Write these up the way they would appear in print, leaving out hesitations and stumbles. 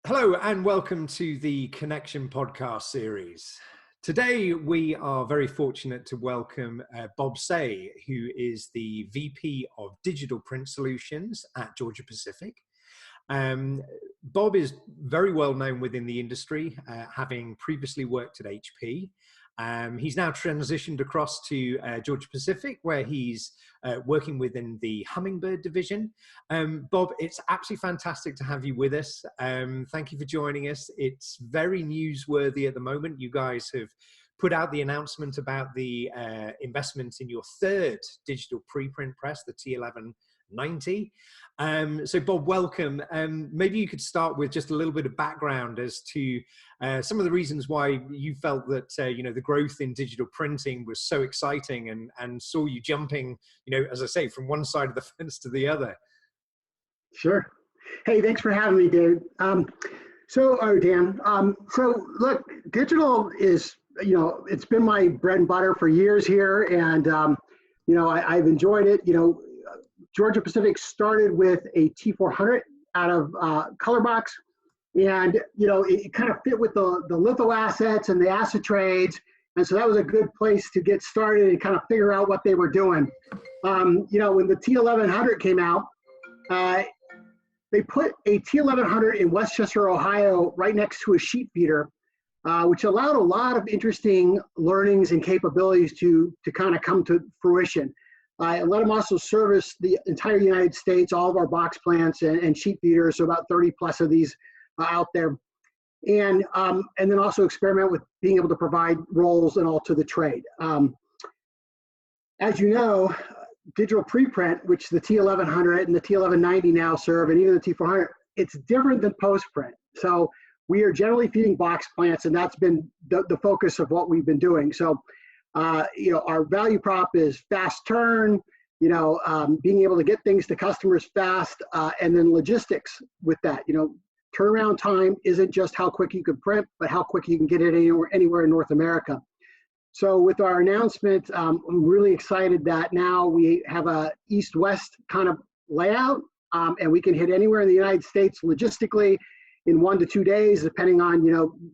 Hello and welcome to the Connection podcast series. Today we are very fortunate to welcome Bob Seay, who is the VP of Digital Print Solutions at Georgia Pacific. Bob is very well known within the industry, having previously worked at HP. He's now transitioned across to Georgia Pacific, where he's working within the Hummingbird division. Bob, it's absolutely fantastic to have you with us. Thank you for joining us. It's very newsworthy at the moment. You guys have put out the announcement about the investment in your third digital preprint press, the T1190. So Bob, welcome. Maybe you could start with just a little bit of background as to some of the reasons why you felt that the growth in digital printing was so exciting and saw you jumping, as I say, from one side of the fence to the other. Sure. Hey, thanks for having me, David. Dan. So look, digital is, it's been my bread and butter for years here, and I've enjoyed it. Georgia Pacific started with a T400 out of color box, and it kind of fit with the litho assets and the asset trades, and so that was a good place to get started and kind of figure out what they were doing. When the T1100 came out, they put a T1100 in Westchester, Ohio, right next to a sheet feeder, which allowed a lot of interesting learnings and capabilities to kind of come to fruition. And let them also service the entire United States, all of our box plants and sheet feeders, so about 30 plus of these out there. And then also experiment with being able to provide rolls and all to the trade. As you know, digital preprint, which the T1100 and the T1190 now serve, and even the T400, it's different than post-print. So we are generally feeding box plants, and that's been the focus of what we've been doing. So our value prop is fast turn, being able to get things to customers fast, and then logistics with that. Turnaround time isn't just how quick you can print, but how quick you can get it anywhere in North America. So with our announcement, I'm really excited that now we have a east-west kind of layout, and we can hit anywhere in the United States logistically in 1 to 2 days, depending on,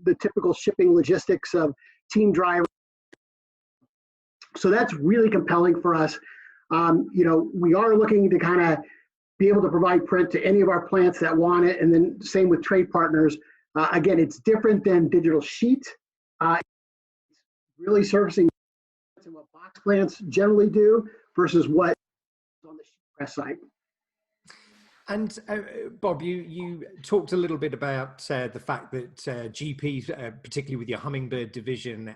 the typical shipping logistics of team drivers. So that's really compelling for us. We are looking to kind of be able to provide print to any of our plants that want it, and then same with trade partners. Again, it's different than digital sheet. Really servicing what box plants generally do versus what on the sheet press side. And Bob, you talked a little bit about the fact that GP, particularly with your Hummingbird division,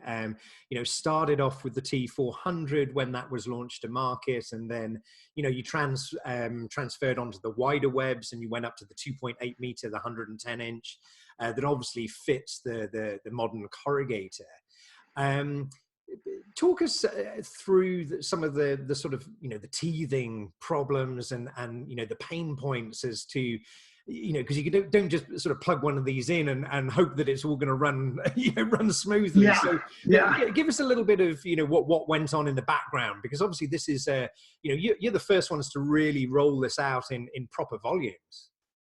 started off with the T400 when that was launched to market, and then you transferred onto the wider webs, and you went up to the 2.8 meter, the 110 inch, that obviously fits the modern corrugator. Talk us through some of the sort of the teething problems and the pain points as to because you don't just sort of plug one of these in and hope that it's all going to run run smoothly. Yeah. So give us a little bit of what went on in the background, because obviously this is you're the first ones to really roll this out in proper volumes.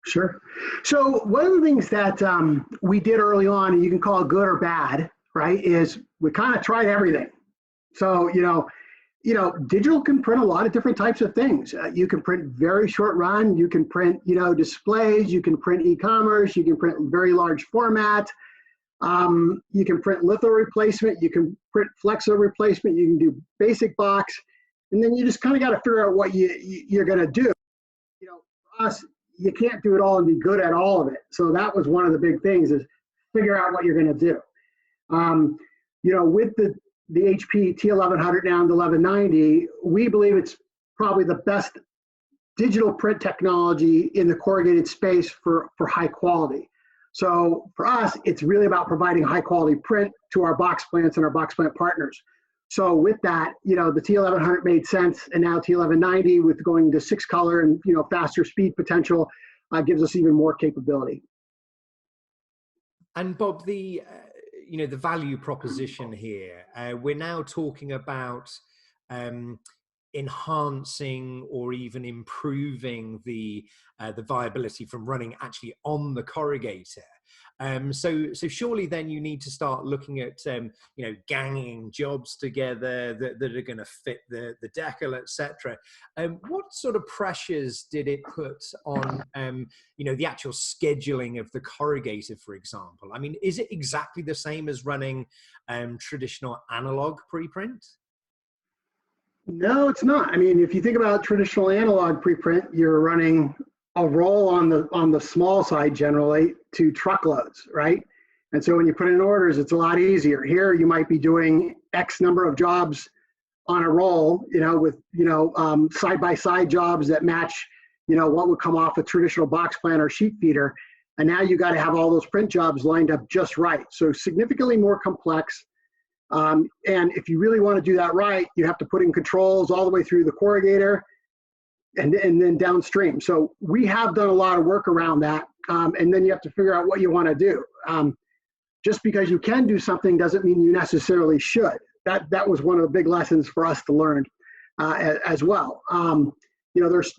Sure. So one of the things that we did early on, and you can call it good or bad, right, is we kind of tried everything. So, digital can print a lot of different types of things. You can print very short run, you can print, displays, you can print e-commerce, you can print very large format, you can print litho replacement, you can print flexo replacement, you can do basic box, and then you just kind of got to figure out what you're going to do. For us, you can't do it all and be good at all of it. So that was one of the big things, is figure out what you're going to do. With the HP T1100 now and the 1190, we believe it's probably the best digital print technology in the corrugated space for high quality. So for us, it's really about providing high quality print to our box plants and our box plant partners. So with that, the T1100 made sense, and now T1190 with going to 6 color and faster speed potential gives us even more capability. And Bob, the value proposition here, we're now talking about enhancing or even improving the viability from running actually on the corrugator. So surely then you need to start looking at ganging jobs together that are going to fit the decal, etc. What sort of pressures did it put on the actual scheduling of the corrugator, for example? I mean, is it exactly the same as running traditional analog preprint? No, it's not. I mean, if you think about traditional analog preprint, you're running a roll on the small side generally to truckloads, right? And so when you put in orders, it's a lot easier. Here, you might be doing X number of jobs on a roll, with side by side jobs that match, what would come off a traditional box plant or sheet feeder. And now you got to have all those print jobs lined up just right. So significantly more complex. And if you really want to do that right, you have to put in controls all the way through the corrugator and then downstream. So we have done a lot of work around that. And then you have to figure out what you want to do. Just because you can do something doesn't mean you necessarily should. That was one of the big lessons for us to learn as well. There's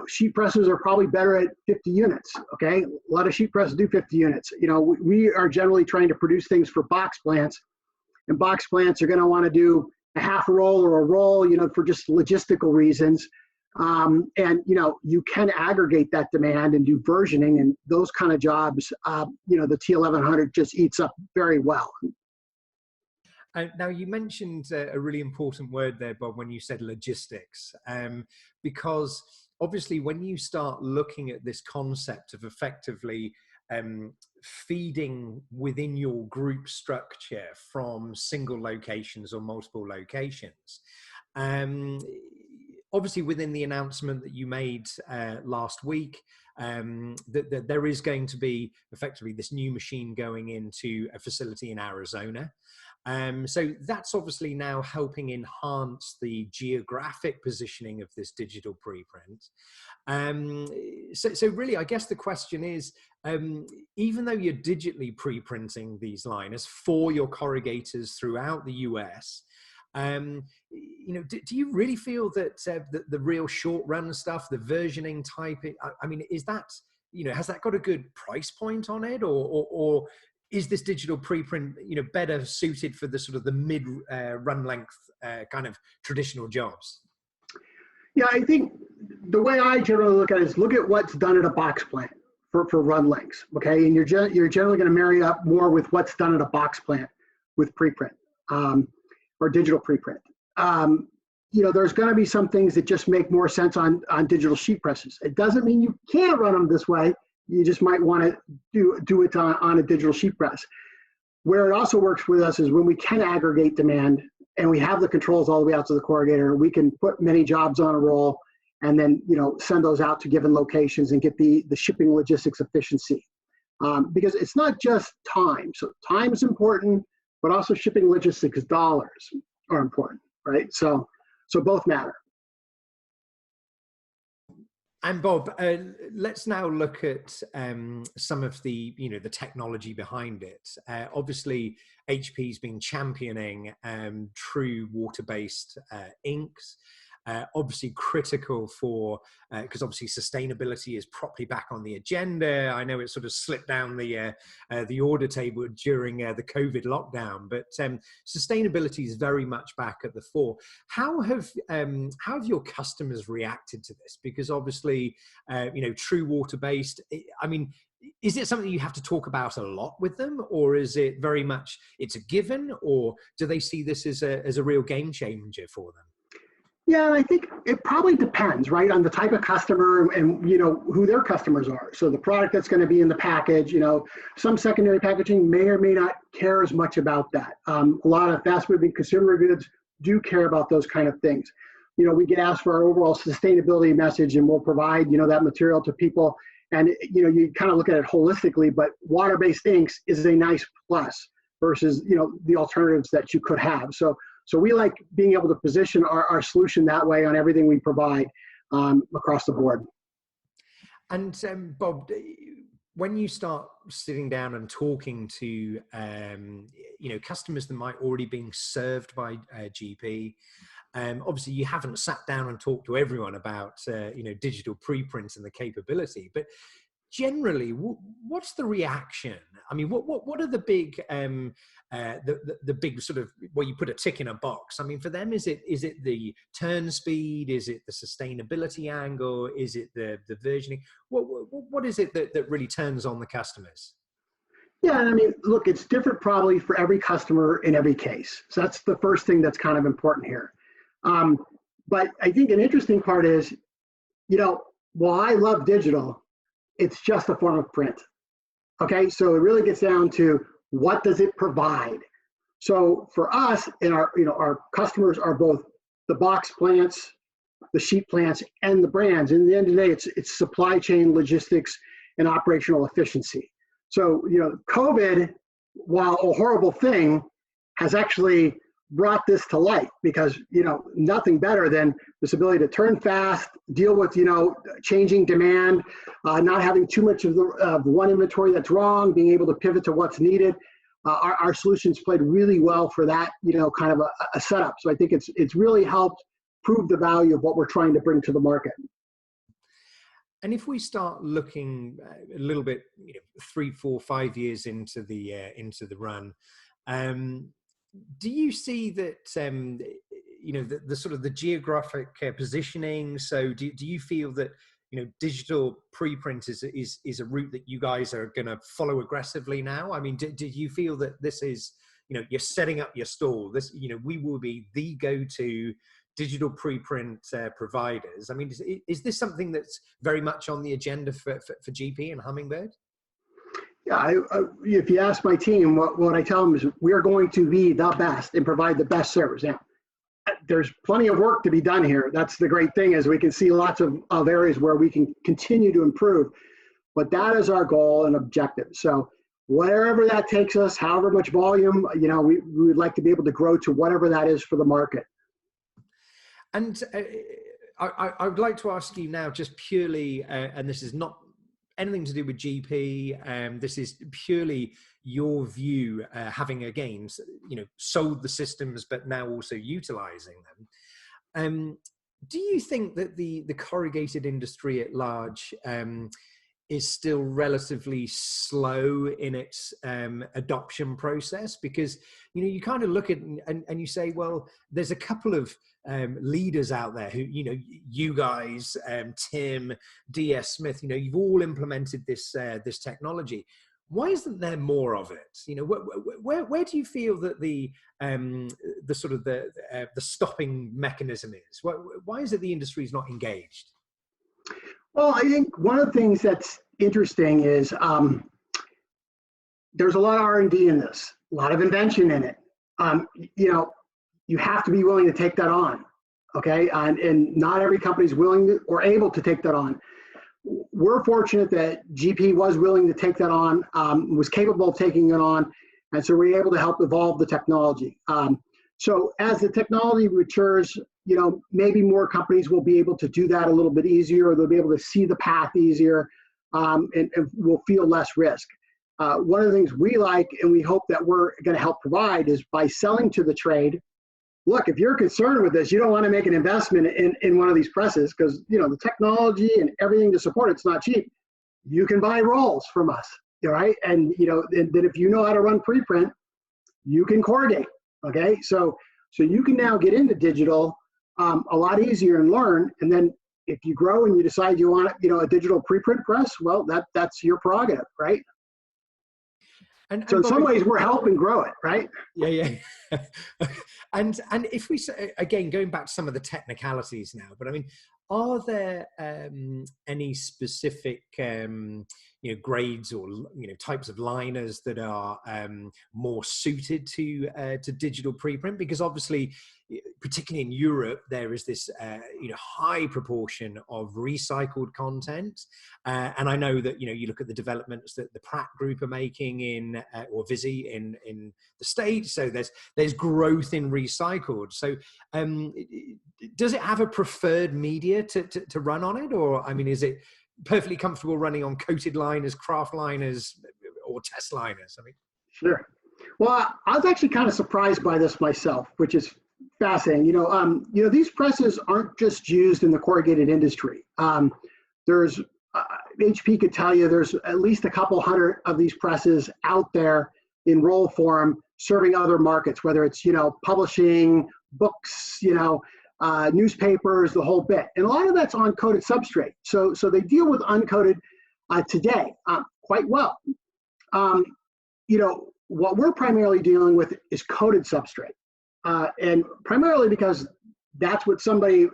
sheet presses are probably better at 50 units. Okay, a lot of sheet presses do 50 units. We are generally trying to produce things for box plants. And box plants are going to want to do a half roll or a roll, for just logistical reasons. And you can aggregate that demand and do versioning and those kind of jobs. The T1100 just eats up very well. Now, you mentioned a really important word there, Bob, when you said logistics, because obviously when you start looking at this concept of effectively feeding within your group structure from single locations or multiple locations. Obviously, within the announcement that you made last week, that there is going to be effectively this new machine going into a facility in Arizona. So that's obviously now helping enhance the geographic positioning of this digital preprint. So really, I guess the question is, even though you're digitally pre-printing these liners for your corrugators throughout the US, do you really feel that the real short run stuff, the versioning type, I mean, is that, has that got a good price point on it, or is this digital preprint, better suited for the sort of the mid run length kind of traditional jobs? Yeah, I think the way I generally look at it is look at what's done at a box plant for run lengths, okay? And you're generally going to marry up more with what's done at a box plant with preprint or digital preprint. There's going to be some things that just make more sense on digital sheet presses. It doesn't mean you can't run them this way. You just might want to do it on a digital sheet press. Where it also works with us is when we can aggregate demand and we have the controls all the way out to the corrugator, we can put many jobs on a roll and then send those out to given locations and get the shipping logistics efficiency. Because it's not just time. So time is important, but also shipping logistics dollars are important, right? So both matter. And Bob, let's now look at some of the, the technology behind it. Obviously, HP's been championing true water-based inks. Obviously critical for, because obviously sustainability is properly back on the agenda. I know it sort of slipped down the order table during the COVID lockdown, but sustainability is very much back at the fore. How have your customers reacted to this? Because obviously, true water-based, I mean, is it something you have to talk about a lot with them, or is it very much it's a given, or do they see this as a real game changer for them? Yeah, I think it probably depends, right, on the type of customer and who their customers are. So the product that's going to be in the package, some secondary packaging may or may not care as much about that. A lot of fast-moving consumer goods do care about those kind of things. We get asked for our overall sustainability message, and we'll provide that material to people. And you kind of look at it holistically, but water-based inks is a nice plus versus the alternatives that you could have. So we like being able to position our solution that way on everything we provide across the board. And Bob, when you start sitting down and talking to customers that might already being served by GP, Obviously, you haven't sat down and talked to everyone about digital preprints and the capability, but generally, what's the reaction? I mean, what are the big the big sort of where you put a tick in a box? I mean, for them, is it the turn speed? Is it the sustainability angle? Is it the versioning? What is it that really turns on the customers? Yeah, I mean, look, it's different probably for every customer in every case. So that's the first thing that's kind of important here. But I think an interesting part is, while I love digital, it's just a form of print. Okay, so it really gets down to what does it provide. So for us, and our customers are both the box plants, the sheet plants, and the brands. And at the end of the day, it's supply chain logistics and operational efficiency. So, COVID, while a horrible thing, has actually brought this to light because, nothing better than this ability to turn fast, deal with, changing demand, not having too much of the one inventory that's wrong, being able to pivot to what's needed. Our solutions played really well for that, kind of a setup. So I think it's really helped prove the value of what we're trying to bring to the market. And if we start looking a little bit, 3, 4, 5 years into the run, do you see that the sort of the geographic positioning? So do you feel that digital preprint is a route that you guys are going to follow aggressively now? I mean, do you feel that this is you're setting up your stall? This we will be the go-to digital preprint providers. I mean, is this something that's very much on the agenda for GP and Hummingbird? Yeah, if you ask my team, what I tell them is we're going to be the best and provide the best service. Now, there's plenty of work to be done here. That's the great thing is we can see lots of areas where we can continue to improve, but that is our goal and objective. So wherever that takes us, however much volume, we would like to be able to grow to whatever that is for the market. And I would like to ask you now, just purely, and this is not anything to do with GP. This is purely your view, having again, sold the systems, but now also utilizing them. Do you think that the corrugated industry at large is still relatively slow in its adoption process? Because you kind of look at and you say, well, there's a couple of leaders out there who you guys, Tim, DS Smith, you've all implemented this technology. Why isn't there more of it? Where do you feel that the sort of the stopping mechanism is? Why is it the industry is not engaged? Well, I think one of the things that's interesting is there's a lot of R&D in this, a lot of invention in it. You have to be willing to take that on, okay? And not every company is willing or able to take that on. We're fortunate that GP was willing to take that on, was capable of taking it on, and so we're able to help evolve the technology. So as the technology matures, maybe more companies will be able to do that a little bit easier, or they'll be able to see the path easier, and will feel less risk. One of the things we like and we hope that we're going to help provide is by selling to the trade. Look, if you're concerned with this, you don't want to make an investment in one of these presses because the technology and everything to support it's not cheap. You can buy rolls from us, right? And and then if you know how to run preprint, you can corrugate. Okay, so you can now get into digital a lot easier and learn. And then if you grow and you decide you want a digital preprint press, well, that's your prerogative, right? And so in some ways we're helping grow it, right? Yeah. and if we say, again, going back to some of the technicalities now, but I mean, are there any specific grades or types of liners that are more suited to digital preprint? Because obviously, particularly in Europe, there is this high proportion of recycled content, and I know that you look at the developments that the Pratt Group are making in or Visi in the States. So there's growth in recycled. So does it have a preferred media to run on it, or I mean, is it perfectly comfortable running on coated liners, craft liners, or test liners? I mean, sure. Well, I was actually kind of surprised by this myself, which is fascinating. These presses aren't just used in the corrugated industry. There's HP could tell you there's at least a couple hundred of these presses out there in roll form serving other markets, whether it's, publishing, books, newspapers, the whole bit. And a lot of that's on coated substrate. So they deal with uncoated today quite well. What we're primarily dealing with is coated substrate. And primarily because that's what somebody,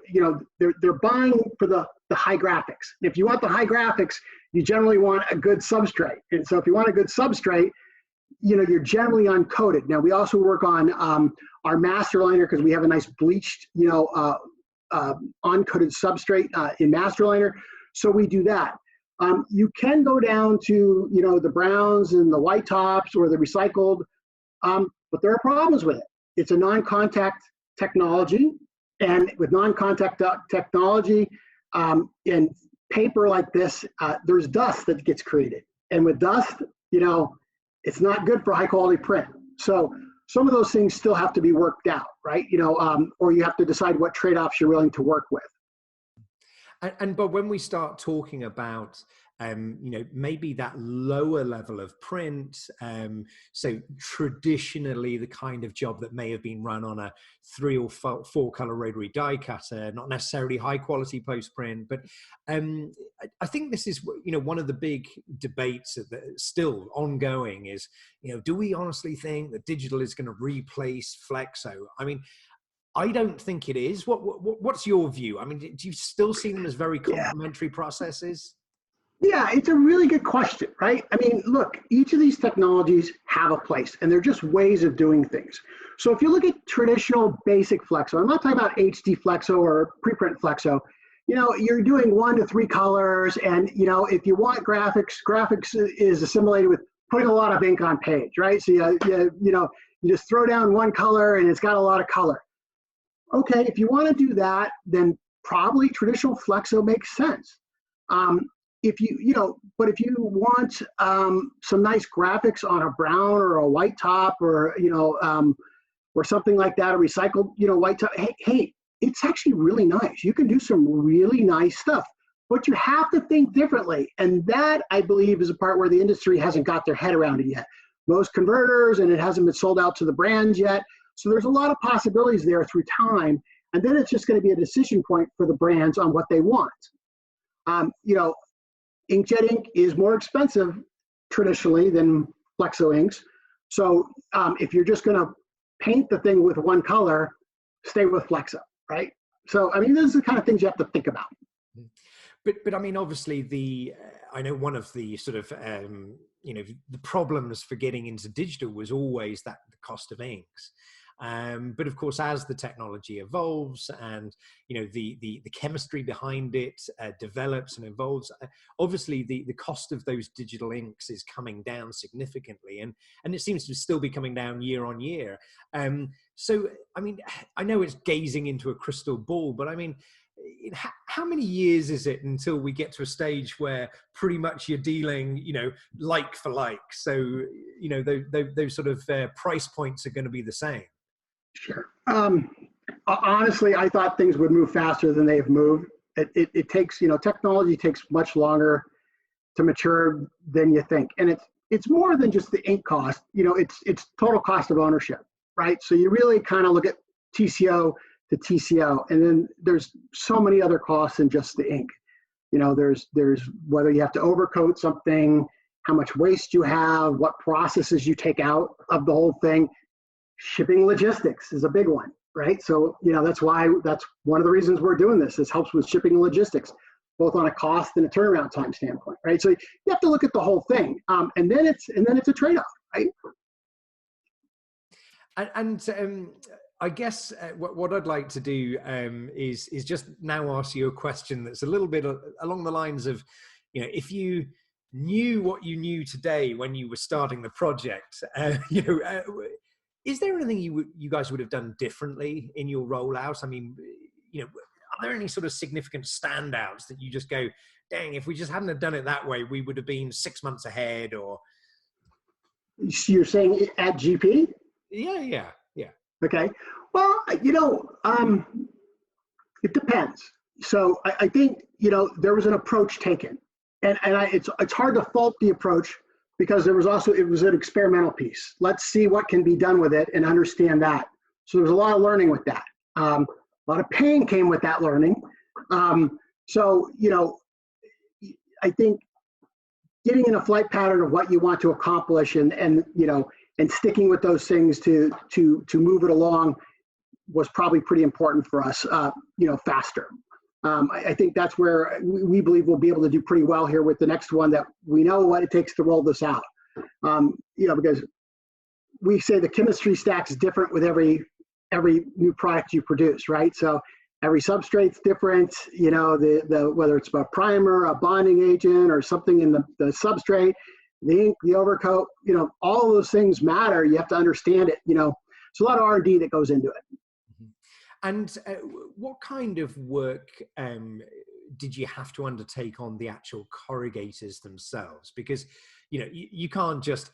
they're buying for the high graphics. If you want the high graphics, you generally want a good substrate. And so if you want a good substrate, you're generally uncoated. Now we also work on our master liner because we have a nice bleached, uncoated substrate in master liner. So we do that. You can go down to, the browns and the white tops or the recycled, but there are problems with it. It's a non-contact technology, and with non-contact technology and paper like this, there's dust that gets created. And with dust, it's not good for high quality print. So some of those things still have to be worked out, right? Or you have to decide what trade-offs you're willing to work with. But when we start talking about, maybe that lower level of print, so traditionally the kind of job that may have been run on a 3 or 4 color rotary die cutter, not necessarily high quality post print, but I think this is, one of the big debates that still ongoing is, do we honestly think that digital is going to replace flexo? I mean, I don't think it is. What's your view? I mean, do you still see them as very complementary processes? Yeah, it's a really good question, right? I mean, look, each of these technologies have a place, and they're just ways of doing things. So if you look at traditional basic flexo, I'm not talking about HD flexo or preprint flexo, you're doing 1 to 3 colors, and, if you want graphics is assimilated with putting a lot of ink on page, right? So, you just throw down 1 color, and it's got a lot of color. Okay, if you want to do that, then probably traditional flexo makes sense. If you want some nice graphics on a brown or a white top, or or something like that, a recycled white top, hey, it's actually really nice. You can do some really nice stuff, but you have to think differently, and that, I believe, is a part where the industry hasn't got their head around it yet. Most converters, and it hasn't been sold out to the brands yet. So there's a lot of possibilities there through time, and then it's just going to be a decision point for the brands on what they want. Inkjet ink is more expensive traditionally than flexo inks. So if you're just going to paint the thing with 1 color, stay with flexo, right? So, I mean, those are the kind of things you have to think about. But I mean, obviously, I know one of the sort of, the problems for getting into digital was always the cost of inks. But of course, as the technology evolves and the chemistry behind it develops and evolves, obviously the cost of those digital inks is coming down significantly, and it seems to still be coming down year on year. So I mean, I know it's gazing into a crystal ball, but I mean, how many years is it until we get to a stage where pretty much you're dealing, like for like? So those sort of price points are going to be the same. Sure. Honestly, I thought things would move faster than they have moved. It takes, technology takes much longer to mature than you think. And it's more than just the ink cost, it's total cost of ownership, right? So you really kind of look at TCO to TCO, and then there's so many other costs than just the ink. There's whether you have to overcoat something, how much waste you have, what processes you take out of the whole thing. Shipping logistics is a big one, right? So, that's one of the reasons we're doing this. This helps with shipping and logistics, both on a cost and a turnaround time standpoint, right? So you have to look at the whole thing, and then it's a trade-off, right? And I guess what I'd like to do is just now ask you a question that's a little bit along the lines of, if you knew what you knew today when you were starting the project, is there anything you guys would have done differently in your rollout? I mean, are there any sort of significant standouts that you just go, dang, if we just hadn't have done it that way, we would have been 6 months ahead? Or you're saying at GP? Yeah. Okay. Well, it depends. So I think, there was an approach taken, and it's hard to fault the approach because it was an experimental piece. Let's see what can be done with it and understand that. So there's a lot of learning with that. A lot of pain came with that learning. So, I think getting in a flight pattern of what you want to accomplish and sticking with those things to move it along was probably pretty important for us, faster. I think that's where we believe we'll be able to do pretty well here with the next one, that we know what it takes to roll this out. Because we say the chemistry stack is different with every new product you produce, right? So every substrate's different, whether it's a primer, a bonding agent, or something in the substrate, the ink, the overcoat, all of those things matter. You have to understand it, It's a lot of R&D that goes into it. And what kind of work did you have to undertake on the actual corrugators themselves? Because you can't just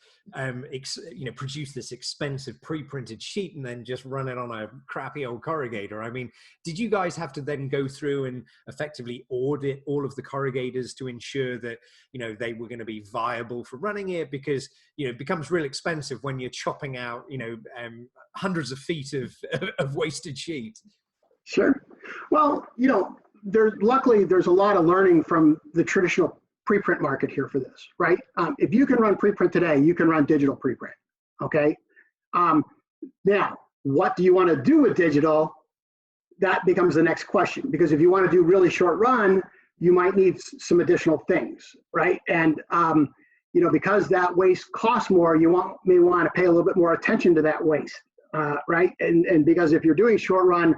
produce this expensive pre-printed sheet and then just run it on a crappy old corrugator. I mean, did you guys have to then go through and effectively audit all of the corrugators to ensure that they were going to be viable for running it? Because it becomes real expensive when you're chopping out hundreds of feet of wasted sheet. Sure. Well, luckily there's a lot of learning from the traditional preprint market here for this, right? If you can run preprint today, you can run digital preprint, okay? Now, what do you want to do with digital? That becomes the next question, because if you want to do really short run, you might need some additional things, right? And, because that waste costs more, you may want to pay a little bit more attention to that waste, right? And because if you're doing short run,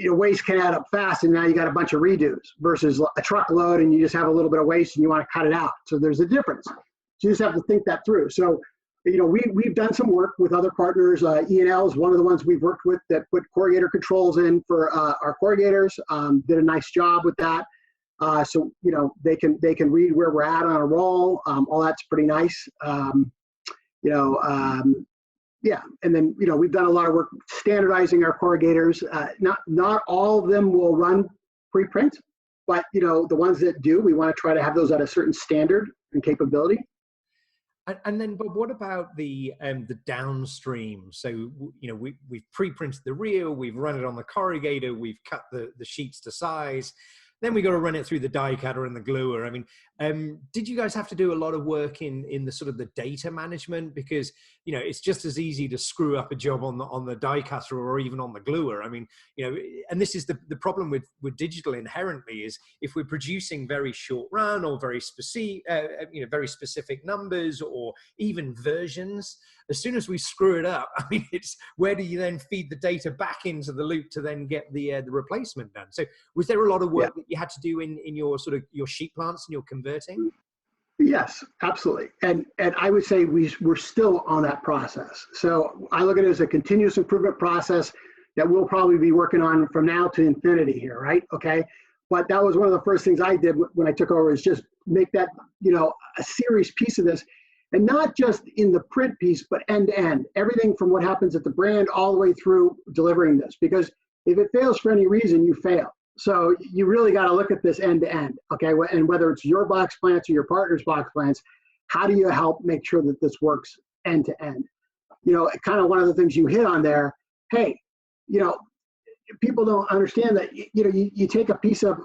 waste can add up fast, and now you got a bunch of redos versus a truckload and you just have a little bit of waste and you want to cut it out. So there's a difference. So you just have to think that through. So, we've done some work with other partners. E&L is one of the ones we've worked with that put corrugator controls in for our corrugators. Did a nice job with that. So, they can read where we're at on a roll. All that's pretty nice. Yeah, and then we've done a lot of work standardizing our corrugators. Not all of them will run preprint, but the ones that do, we want to try to have those at a certain standard and capability. And then, but what about the downstream? So we've pre-printed the reel, we've run it on the corrugator, we've cut the sheets to size. Then we got to run it through the die cutter and the gluer. I mean, did you guys have to do a lot of work in the sort of the data management? Because it's just as easy to screw up a job on the die cutter or even on the gluer. I mean, and this is the problem with digital inherently, is if we're producing very short run or very specific numbers or even versions, as soon as we screw it up, I mean, it's where do you then feed the data back into the loop to then get the replacement done? So was there a lot of work that you had to do in your sort of your sheet plants and your converting? Yes, absolutely. And I would say we're still on that process. So I look at it as a continuous improvement process that we'll probably be working on from now to infinity here, right? Okay. But that was one of the first things I did when I took over, is just make that, a serious piece of this. And not just in the print piece, but end to end, everything from what happens at the brand all the way through delivering this. Because if it fails for any reason, you fail. So you really got to look at this end to end, okay? And whether it's your box plants or your partner's box plants, how do you help make sure that this works end to end? Kind of one of the things you hit on there, hey, people don't understand that, you take a piece of,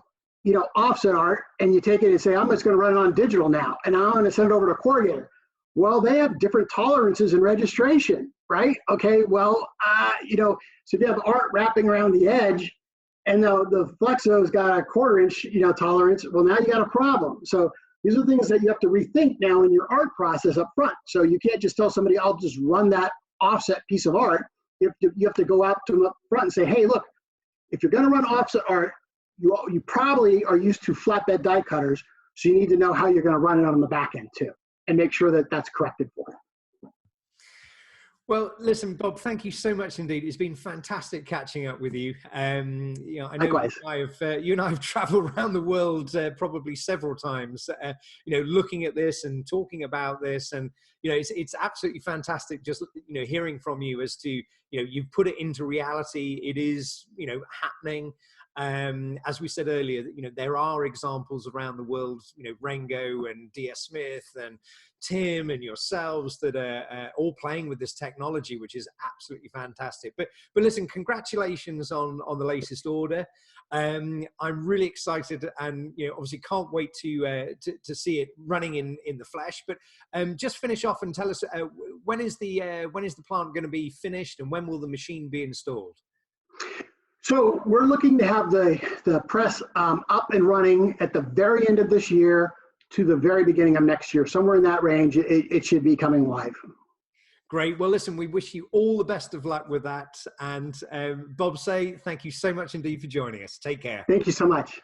offset art and you take it and say, I'm just going to run it on digital now, and I'm going to send it over to corrugator. Well, they have different tolerances in registration, right? Okay, well, so if you have art wrapping around the edge and the flexo's got a 1/4 inch, tolerance, well, now you got a problem. So these are things that you have to rethink now in your art process up front. So you can't just tell somebody, I'll just run that offset piece of art. You have to go out to them up front and say, hey, look, if you're going to run offset art, you probably are used to flatbed die cutters, so you need to know how you're going to run it on the back end too, and make sure that that's corrected for. Well, listen, Bob, thank you so much indeed. It's been fantastic catching up with you. I know Likewise. you and I have traveled around the world probably several times, looking at this and talking about this. And, it's absolutely fantastic just, hearing from you as to, you've put it into reality. It is, happening. As we said earlier, there are examples around the world, Rengo and DS Smith and Tim and yourselves that are all playing with this technology, which is absolutely fantastic. But listen, congratulations on the latest order. I'm really excited, and obviously can't wait to see it running in the flesh. But just finish off and tell us when is the plant going to be finished, and when will the machine be installed? So we're looking to have the press up and running at the very end of this year to the very beginning of next year. Somewhere in that range, it should be coming live. Great. Well, listen, we wish you all the best of luck with that. And Bob Seay, thank you so much indeed for joining us. Take care. Thank you so much.